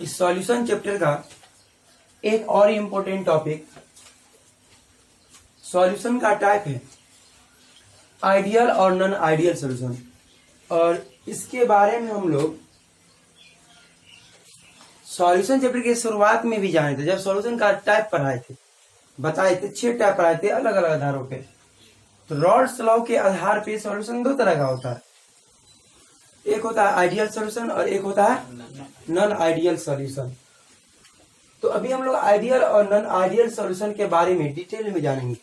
इस solution chapter का एक और इम्पोर्टेंट टॉपिक सॉल्यूशन का टाइप है आइडियल और नॉन आइडियल सॉल्यूशन। और इसके बारे में हम लोग सॉल्यूशन चैप्टर के शुरुआत में भी जाने थे, जब सॉल्यूशन का टाइप पढ़ाए थे, बताए थे 6 टाइप पढ़ाए थे अलग अलग आधारों पे। तो रॉल्स लॉ के आधार पे सॉल्यूशन 2 तरह का होता है, एक होता है आइडियल सॉल्यूशन और एक होता है नॉन आइडियल सॉल्यूशन। तो अभी हम लोग आइडियल और नॉन आइडियल सॉल्यूशन के बारे में डिटेल में जानेंगे।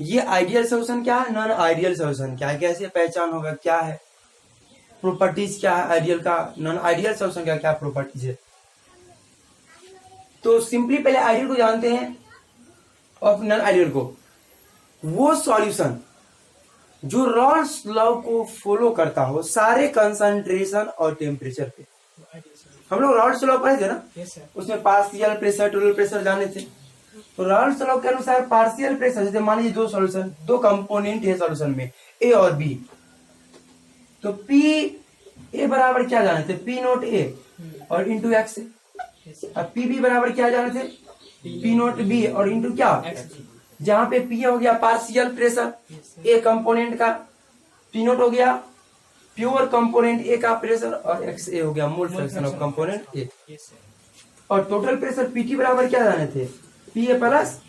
ये आइडियल सॉल्यूशन क्या है, नॉन आइडियल सॉल्यूशन क्या है, कैसे पहचान होगा, क्या है प्रॉपर्टीज, क्या है आइडियल का, नॉन आइडियल सॉल्यूशन का क्या प्रॉपर्टीज है। तो सिंपली पहले आइडियल को जानते हैं और नॉन आइडियल को। वो सॉल्यूशन जो रॉल्स लॉ को फॉलो करता हो सारे कंसंट्रेशन और टेम्परेचर पे। हम लोग रॉल्स लॉ पढ़े थे ना, उसमें पार्शियल प्रेशर टोटल प्रेशर जाने थे। तो रॉल्स लॉ के अनुसार पार्शियल प्रेशर, जैसे मान लीजिए 2 सॉल्यूशन, 2 कंपोनेंट है सॉल्यूशन में, ए और बी। तो पी ए बराबर क्या जाने थे, पी नोट ए और इंटू एक्स। अब पी बी बराबर क्या जाने थे, पी नोट बी और इंटू क्या, जहां पे पी हो गया पार्शियल प्रेशर ए कंपोनेंट का, पी नोट हो गया प्योर कंपोनेंट ए का प्रेशर और एक्स ए हो गया मोल फ्रैक्शन ऑफ कंपोनेंट ए। और टोटल प्रेशर पीटी बराबर क्या जाने थे, P A plus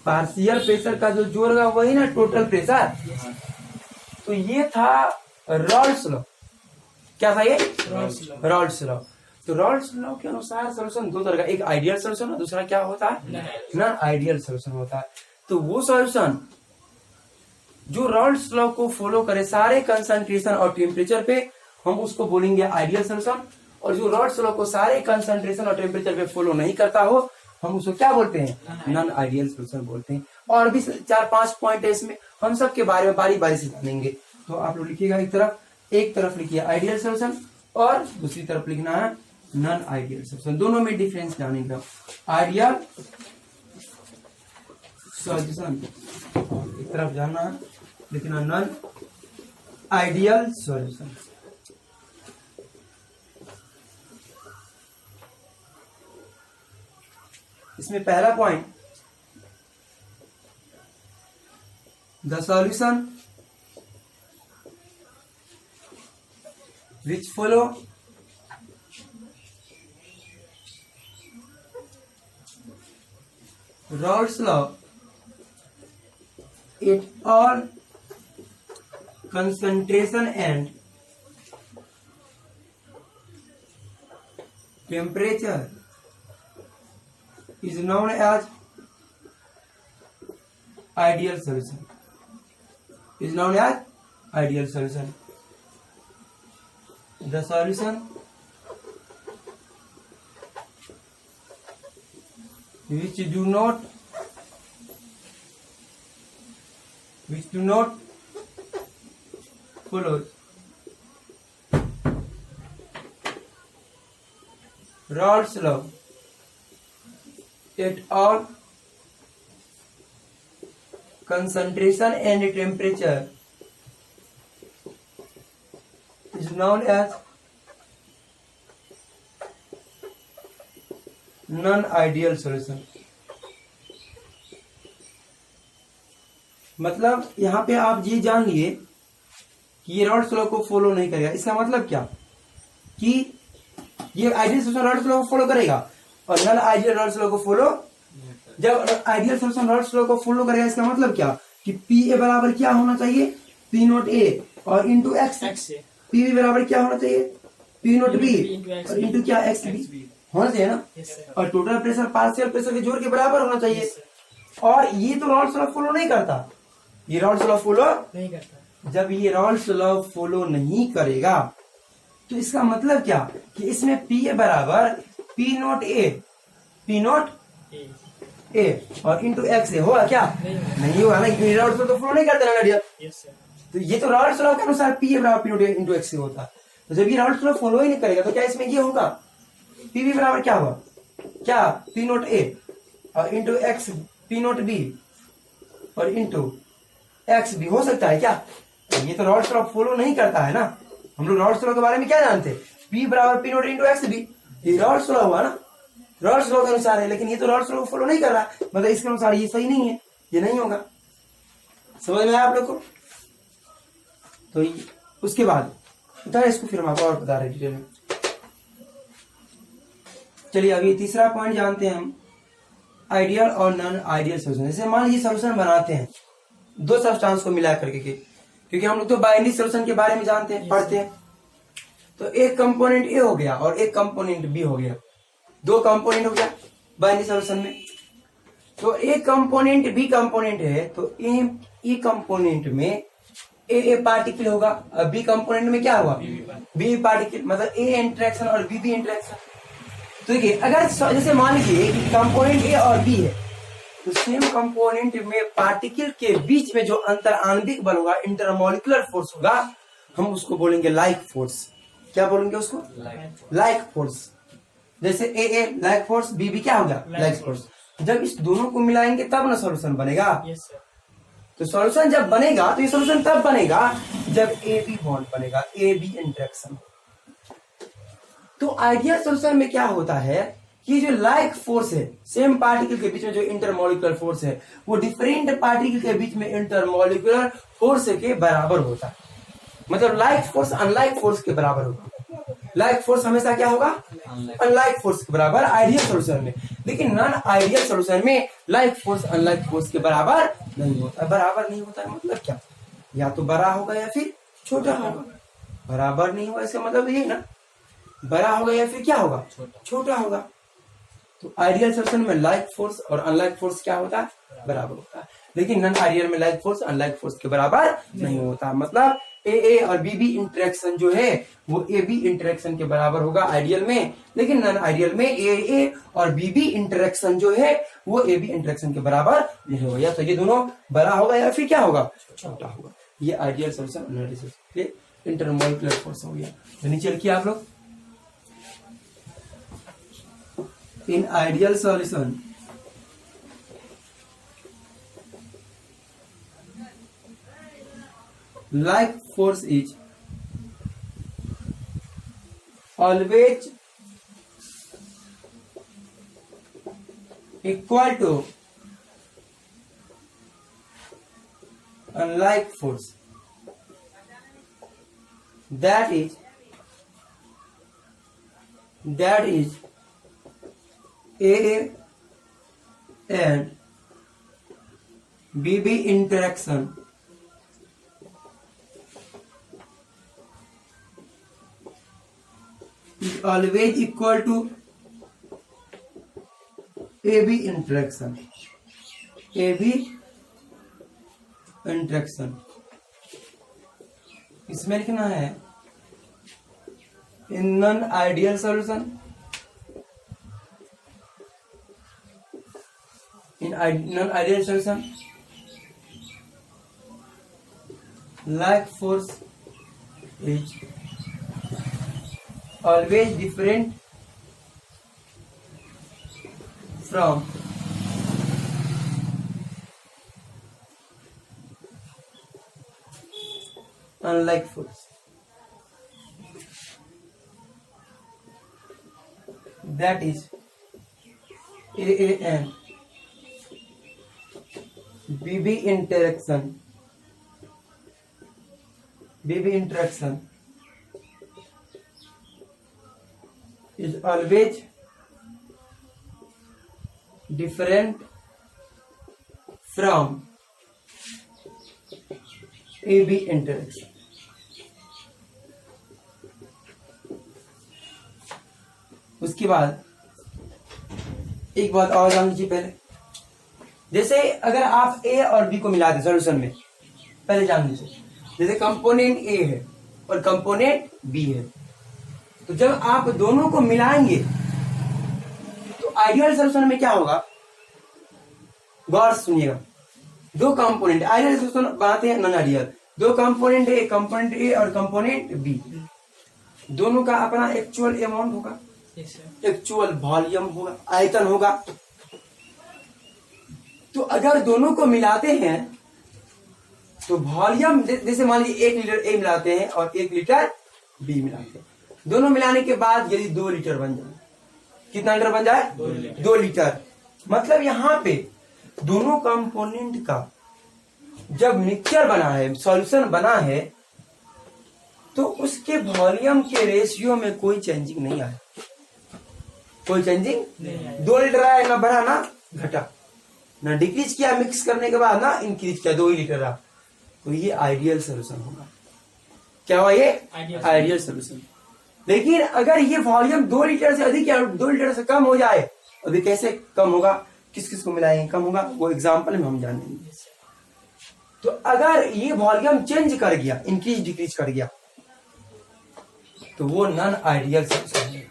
partial pressure का जो जोड़ होगा वही ना टोटल प्रेशर। तो ये था रॉल्स लॉ। क्या था ये, रॉल्स लॉ। तो रॉल्स लॉ के अनुसार सॉल्यूशन 2 तरह का, एक आइडियल सॉल्यूशन और दूसरा क्या होता है, नॉन आइडियल सॉल्यूशन होता है। तो वो सॉल्यूशन जो रॉल्स लॉ को फॉलो करे सारे कंसंट्रेशन और टेम्परेचर पे, हम उसको बोलेंगे आइडियल सॉल्यूशन। और जो रॉल्स लॉ को सारे कंसंट्रेशन और टेम्परेचर पे फॉलो नहीं करता हो, हम उसको क्या बोलते हैं, नॉन आइडियल सॉल्यूशन बोलते हैं। और भी 4-5 पॉइंट है इसमें, हम सब के बारे में बारी बारी से जानेंगे। तो आप लोग लिखिएगा, एक तरफ लिखिए आइडियल सॉल्यूशन और दूसरी तरफ लिखना है नॉन आइडियल सॉल्यूशन। दोनों में डिफरेंस जानेंगे। आइडियल सॉल्यूशन एक तरफ जानना है, लिखना नॉन आइडियल सॉल्यूशन। इसमें पहला point, the solution which follow Raoult's law at all concentration and temperature is known as ideal solution. Is known as ideal solution. The solution which do not follow Raoult's law at all concentration and temperature is known as non-ideal solution। मतलब यहाँ पे आप ये जान लिए कि ये Raoult's law को फॉलो नहीं करेगा। इसका मतलब क्या कि ये आइडियल सॉल्यूशन रॉल्स लॉ को फॉलो करेगा और नॉन आइडियल रॉल्स लॉ को फॉलो। जब आइडियल सॉल्यूशन रॉल्स लॉ को फॉलो करेगा, इसका मतलब क्या कि पी ए बराबर क्या होना चाहिए, पी नोट ए और इंटू एक्स। पी बी बराबर क्या होना चाहिए, पी नोट बी और इंटू क्या, एक्स बी होना चाहिए ना। और टोटल प्रेशर पार्शियल प्रेशर के जोड़ के बराबर होना चाहिए। और ये तो रॉल्स लॉ फॉलो नहीं करता, ये रॉल्स लॉ फॉलो नहीं करता। जब ये रॉल्स लॉ फॉलो नहीं करेगा तो इसका मतलब क्या कि इसमें पी ए बराबर पी नोट ए और इंटू एक्स ए होगा क्या, नहीं होगा ना, रॉल्स लॉ तो फॉलो नहीं करते ना। तो ये तो रॉल्स लॉ के अनुसार पी ए बराबर पी नोट ए इंटू एक्स ए होता है। तो जब ये रॉल्स लॉ फॉलो ही नहीं करेगा तो क्या इसमें ये होगा, पी बी बराबर क्या होगा, क्या पी नोट ए और into X P naught B और इंटू एक्स बी हो सकता है क्या। ये तो रॉल्स लॉ फॉलो नहीं करता है ना। हम लोग रॉल्स लॉ के बारे में क्या जानते हैं, पी बराबर P naught into X B. ये रॉल्स लॉ हुआ ना, रॉल्स लॉ के अनुसार है, लेकिन ये तो रॉल्स लॉ को फॉलो नहीं कर रहा, मतलब इसके अनुसार ये सही नहीं है, ये नहीं होगा। समझ में आया आप लोग को? तो उसके बाद इसको फिर हम आपको और बता रहे डिटेल में। चलिए अभी तीसरा पॉइंट जानते हैं हम, आइडियल और नॉन आइडियल सोल्यूशन। जैसे मान लीजिए सोल्यूशन बनाते हैं दो सब्सटेंस को मिला करके के, क्योंकि हम लोग तो बाइनरी सोल्यूशन के बारे में जानते हैं, पढ़ते हैं। तो एक कंपोनेंट ए हो गया और एक कंपोनेंट बी हो गया, दो कंपोनेंट हो गया बाइनरी सोल्यूशन में। तो एक कंपोनेंट बी कंपोनेंट है, तो ए कंपोनेंट में ए पार्टिकल होगा, और बी कंपोनेंट में क्या होगा, बी पार्टिकल, मतलब ए इंटरेक्शन और बी इंटरेक्शन। तो देखिए अगर जैसे मान लीजिए कि कंपोनेंट ए और बी है, तो सेम कंपोनेंट में पार्टिकल के बीच में जो अंतर आणविक बल होगा, इंटरमोलिकुलर फोर्स होगा, हम उसको बोलेंगे लाइक फोर्स। क्या बोलेंगे उसको? Like force. जैसे ए लाइक फोर्स, बी क्या होगा, लाइक फोर्स। जब इस दोनों को मिलाएंगे तब ना सॉल्यूशन बनेगा। तो सॉल्यूशन जब बनेगा, तो ये सॉल्यूशन तब बनेगा जब ए बी बॉन्ड बनेगा, ए बी इंटरेक्शन। तो आइडियल सॉल्यूशन में क्या होता है कि जो लाइक फोर्स है, सेम पार्टिकल के बीच में जो इंटरमोलिकुलर फोर्स है, वो डिफरेंट पार्टिकल के बीच में इंटरमोलिकुलर फोर्स के बराबर होता है। मतलब लाइक फोर्स अनलाइक फोर्स के बराबर होगा। लाइक फोर्स हमेशा क्या होगा, अनलाइक फोर्स के बराबर आइडियल सॉल्यूशन में। लेकिन नॉन आइडियल सॉल्यूशन में लाइक फोर्स अनलाइक फोर्स के बराबर नहीं होता। बराबर नहीं होता है मतलब क्या, या तो बड़ा होगा या फिर छोटा होगा। बराबर नहीं होगा इसका मतलब ये ना, बड़ा होगा या फिर क्या होगा, छोटा होगा। तो आइडियल सॉल्यूशन में लाइक फोर्स और अनलाइक फोर्स क्या होता है, बराबर होता है। लेकिन नॉन आइडियल में लाइक फोर्स अनलाइक फोर्स के बराबर नहीं होता। मतलब ए और बी इंटरेक्शन जो है वो ए बी इंटरेक्शन के बराबर होगा आइडियल में, लेकिन नॉन आइडियल में ए और बी इंटरेक्शन जो है वो ए बी इंटरेक्शन के बराबर नहीं होगा। या तो ये दोनों बड़ा होगा या फिर क्या होगा, छोटा होगा। ये आइडियल सॉल्यूशन इंटरमोलिकुलर फोर्स हो गया। तो नीचे लिखिए आप लोग, in ideal solution like force is always equal to unlike force, that is A and B interaction is always equal to AB interaction. AB interaction इसमें लिखना है in non-ideal solution, in non-ideal solution like force is always different from unlike force, that is AA and BB interaction is always different from AB interaction. उसके बाद एक बात और जान लीजिए पहले, जैसे अगर आप ए और बी को मिला दें सॉल्यूशन में, पहले जान लीजिए, जैसे कंपोनेंट ए है और कंपोनेंट बी है, तो जब आप दोनों को मिलाएंगे तो आइडियल सॉल्यूशन में क्या होगा, गौर सुनिएगा। दो कंपोनेंट आइडियल सॉल्यूशन बनाते हैं नॉन आइडियल, दो कंपोनेंट ए और कंपोनेंट बी, दोनों का अपना एक्चुअल अमाउंट होगा, एक्चुअल वॉल्यूम होगा, आयतन होगा। तो अगर दोनों को मिलाते हैं तो वॉल्यूम, जैसे मान लीजिए 1 लीटर ए मिलाते हैं और 1 लीटर बी मिलाते हैं, दोनों मिलाने के बाद यदि 2 लीटर बन जाए कितना लीटर बन जाए? 2 लीटर। मतलब यहाँ पे दोनों कंपोनेंट का जब मिक्सचर बना है, सॉल्यूशन बना है, तो उसके वॉल्यूम के रेशियो में कोई चेंजिंग नहीं आया, कोई चेंजिंग नहीं। 2 लीटर आया, ना बढ़ा ना घटा, ना डिक्रीज किया मिक्स करने के बाद, ना इंक्रीज किया, 2 ही लीटर रहा। तो ये आइडियल सोल्यूशन होगा। क्या हुआ ये? Ideal solution. लेकिन अगर ये वॉल्यूम 2 लीटर से अधिक या 2 लीटर से कम हो जाए, अभी कैसे कम होगा, किस किस को मिलाएंगे कम होगा, वो एग्जाम्पल में हम जानेंगे। तो अगर ये वॉल्यूम चेंज कर गया, इंक्रीज डिक्रीज कर गया, तो वो नॉन आइडियल सोल्यूशन है।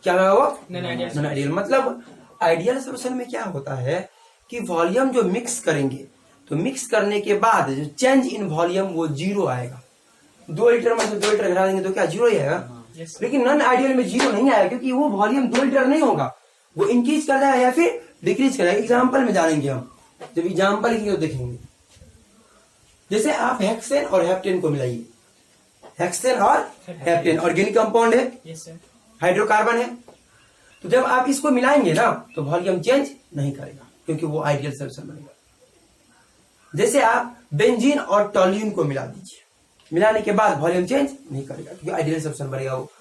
क्या है वो? Non ideal. मतलब आइडियल सोल्यूशन में क्या होता है कि वॉल्यूम जो मिक्स करेंगे, तो मिक्स करने के बाद जो चेंज इन वॉल्यूम वो 0 आएगा। 2 लीटर में से 2 लीटर घटा देंगे तो क्या 0 ही आएगा? लेकिन नॉन आइडियल में 0 नहीं आएगा, क्योंकि वो वॉल्यूम 2 लीटर नहीं होगा, वो इंक्रीज कर जाएगा या फिर डिक्रीज करेगा। एग्जाम्पल में जानेंगे हम, जब एग्जाम्पल लिखेंगे तो देखेंगे। जैसे आप हेक्सेन और हेप्टेन को मिलाइए, हेक्सेन और हेप्टेन ऑर्गेनिक कंपाउंड है, हाइड्रोकार्बन है। तो जब आप इसको मिलाएंगे ना, तो वॉल्यूम चेंज नहीं करेगा, क्योंकि वो आइडियल सोल्यूशन बनेगा। जैसे आप बेंजीन और टॉल्यून को मिला दीजिए, मिलाने के बाद वॉल्यूम चेंज नहीं करेगा, क्योंकि आइडियल सोल्यूशन बनेगा वो।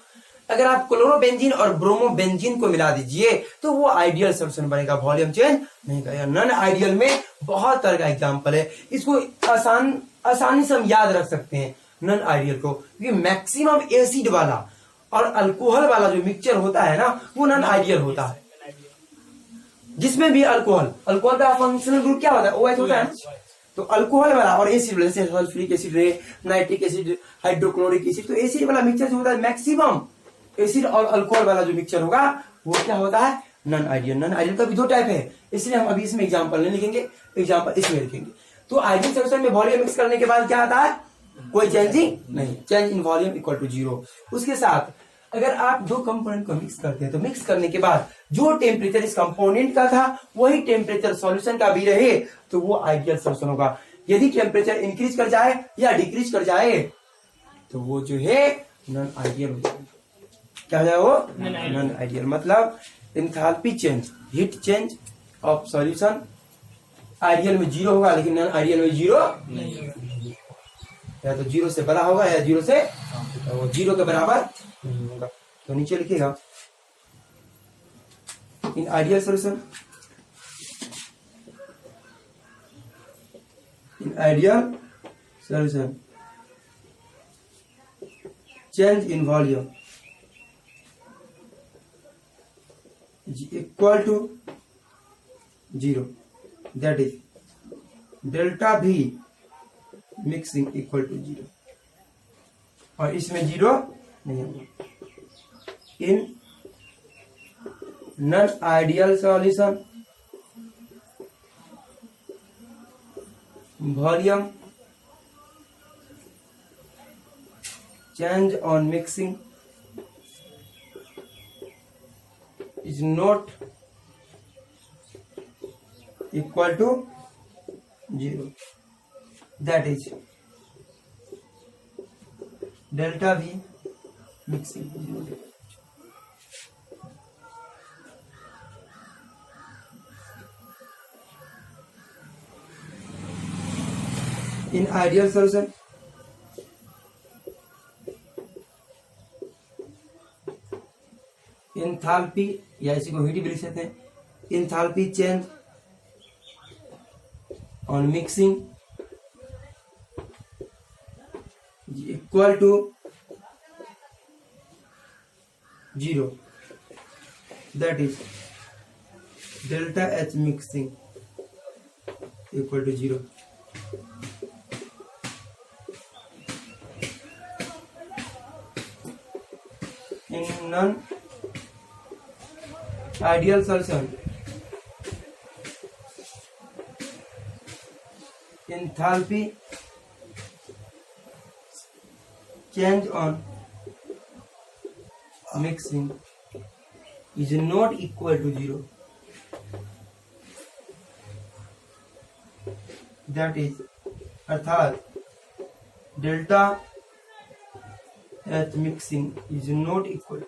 अगर आप क्लोरोबेंजीन और ब्रोमोबेंजीन को मिला दीजिए, तो वो आइडियल सोल्यूशन बनेगा, वॉल्यूम चेंज नहीं करेगा। नॉन आइडियल में बहुत तरह का एग्जाम्पल है, इसको आसानी से हम याद रख सकते हैं नॉन आइडियल को, क्योंकि मैक्सिमम एसिड वाला और अल्कोहल वाला जो मिक्सचर होता है ना, वो नॉन आइडियल होता है। जिसमें भी अल्कोहल का फंक्शनल ग्रुप क्या होता है? OH होता है। तो अल्कोहल वाला और एसिड, जैसे सल्फ्यूरिक एसिड है, नाइट्रिक एसिड, हाइड्रोक्लोरिक एसिड, तो एसिड वाला मिक्सचर जो होता है, मैक्सिमम एसिड और अल्कोहल वाला जो मिक्सचर होगा, वो क्या होता है? Non ideal. नॉन आइडियल का भी 2 टाइप है, इसलिए हम अभी इसमें एग्जाम्पल नहीं लिखेंगे, एग्जाम्पल इसमें लिखेंगे। तो आइडियल सोल्यूशन में वॉल्यूम मिक्स करने के बाद क्या आता है? कोई चेंजिंग नहीं, change in volume equal to 0। उसके साथ अगर आप 2 कंपोनेंट को मिक्स करते हैं, तो मिक्स करने के बाद जो टेम्परेचर इस कंपोनेंट का था, वही टेम्परेचर सॉल्यूशन का भी रहे, तो वो आइडियल सोल्यूशन होगा। यदि टेम्परेचर इंक्रीज कर जाए या डिक्रीज कर जाए, तो वो जो है नॉन आइडियल हो जाएगा। क्या हो जाएगा वो? Non ideal. मतलब enthalpy change, heat change of solution ideal में 0 होगा, लेकिन नॉन आइडियल में 0 नहीं होगा। या तो 0 से बड़ा होगा या 0 से 0 के बराबर नहीं होगा। तो नीचे लिखेगा in ideal solution, in ideal solution change in volume equal to 0, that is delta V mixing equal to 0, और इसमें 0 नहीं होगा। In non ideal solution volume change on mixing is not equal to 0, that is delta V mixing 0. In ideal solution, enthalpy या इसी को heat भी लिख सकते हैं, enthalpy change on mixing equal to 0, that is delta H mixing equal to 0. In non ideal solution enthalpy change on mixing is not equal to 0, that is अर्थात delta H mixing is not equal,